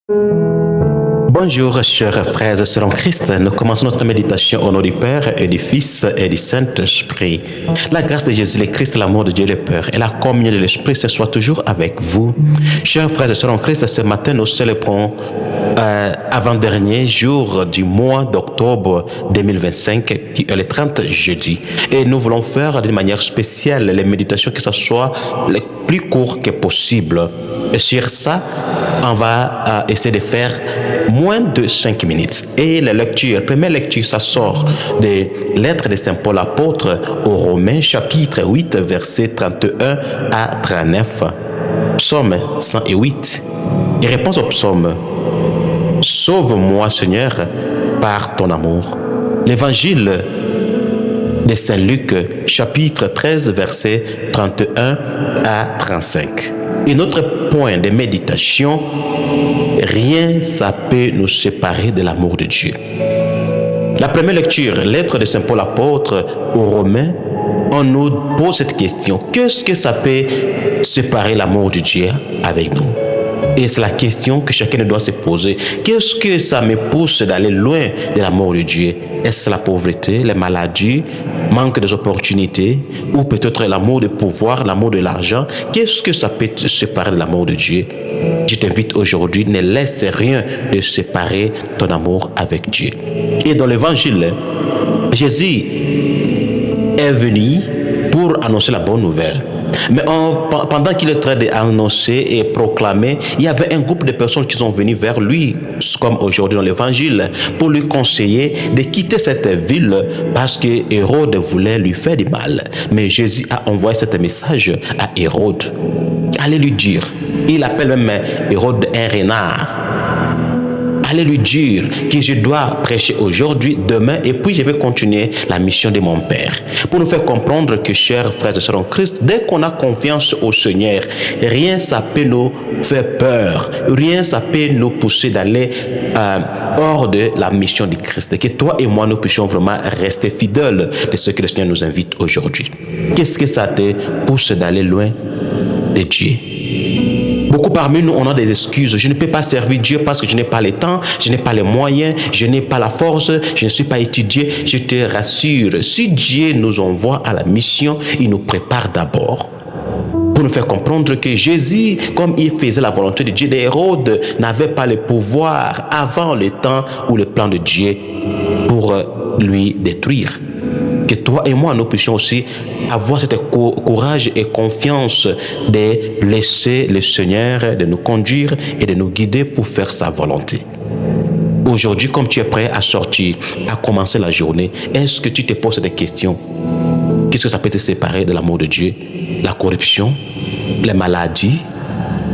Bonjour, chers frères et sœurs en Christ. Nous commençons notre méditation au nom du Père et du Fils et du Saint-Esprit. La grâce de Jésus le Christ, l'amour de Dieu le Père et la communion de l'Esprit ce soit toujours avec vous. Chers frères et sœurs en Christ, ce matin nous célébrons avant-dernier jour du mois d'octobre 2025, qui est le 30 jeudi. Et nous voulons faire d'une manière spéciale les méditations que ce soit le plus court que possible. Et sur ça, on va essayer de faire moins de 5 minutes. Et la première lecture, ça sort des lettres de Saint Paul apôtre aux Romains, chapitre 8, versets 31 à 39. Psaume 108. Et réponse au psaume: Sauve-moi, Seigneur, par ton amour. L'évangile de Saint Luc, chapitre 13, versets 31 à 35. Et notre point de méditation: rien ça peut nous séparer de l'amour de Dieu. La première lecture, lettre de Saint Paul apôtre aux Romains, on nous pose cette question: qu'est-ce que ça peut séparer l'amour de Dieu avec nous? Et c'est la question que chacun doit se poser. Qu'est-ce que ça me pousse d'aller loin de l'amour de Dieu? Est-ce la pauvreté, les maladies, manque d'opportunités, ou peut-être l'amour du pouvoir, l'amour de l'argent? Qu'est-ce que ça peut te séparer de l'amour de Dieu? Je t'invite aujourd'hui, ne laisse rien de séparer ton amour avec Dieu. Et dans l'évangile, Jésus est venu pour annoncer la bonne nouvelle. Mais pendant qu'il est en train d'annoncer et proclamer, il y avait un groupe de personnes qui sont venues vers lui, comme aujourd'hui dans l'évangile, pour lui conseiller de quitter cette ville parce que Hérode voulait lui faire du mal. Mais Jésus a envoyé ce message à Hérode. Allez lui dire, il appelle même Hérode un renard. Allez lui dire que je dois prêcher aujourd'hui, demain, et puis je vais continuer la mission de mon Père. Pour nous faire comprendre que, chers frères et sœurs en Christ, dès qu'on a confiance au Seigneur, rien ça peut nous faire peur, rien ça peut nous pousser d'aller hors de la mission du Christ. Que toi et moi, nous puissions vraiment rester fidèles de ce que le Seigneur nous invite aujourd'hui. Qu'est-ce que ça te pousse d'aller loin de Dieu? Beaucoup parmi nous, on a des excuses. Je ne peux pas servir Dieu parce que je n'ai pas le temps, je n'ai pas les moyens, je n'ai pas la force, je ne suis pas étudié. Je te rassure, si Dieu nous envoie à la mission, il nous prépare d'abord pour nous faire comprendre que Jésus, comme il faisait la volonté de Dieu, Hérode n'avait pas le pouvoir avant le temps ou le plan de Dieu pour lui détruire. Que toi et moi, nous puissions aussi avoir ce courage et confiance de laisser le Seigneur de nous conduire et de nous guider pour faire sa volonté. Aujourd'hui, comme tu es prêt à sortir, à commencer la journée, est-ce que tu te poses des questions? Qu'est-ce que ça peut te séparer de l'amour de Dieu? La corruption, les maladies,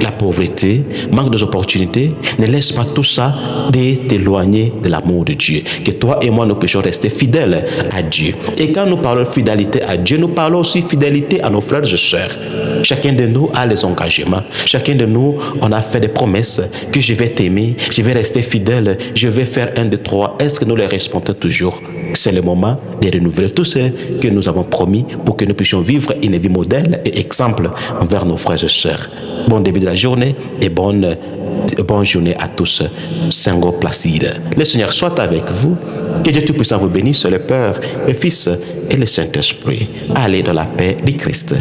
la pauvreté, manque d'opportunités. Ne laisse pas tout ça t'éloigner de l'amour de Dieu. Que toi et moi, nous puissions rester fidèles à Dieu. Et quand nous parlons de fidélité à Dieu, nous parlons aussi de fidélité à nos frères et sœurs. Chacun de nous a les engagements. Chacun de nous, on a fait des promesses que je vais t'aimer, je vais rester fidèle, je vais faire 1, 2, 3. Est-ce que nous les respectons toujours? C'est le moment de renouveler tout ce que nous avons promis pour que nous puissions vivre une vie modèle et exemple envers nos frères et sœurs. Bon début de la journée et bonne journée à tous. Saint Placide. Le Seigneur soit avec vous. Que Dieu Tout-Puissant vous bénisse, le Père, le Fils et le Saint-Esprit. Allez dans la paix du Christ.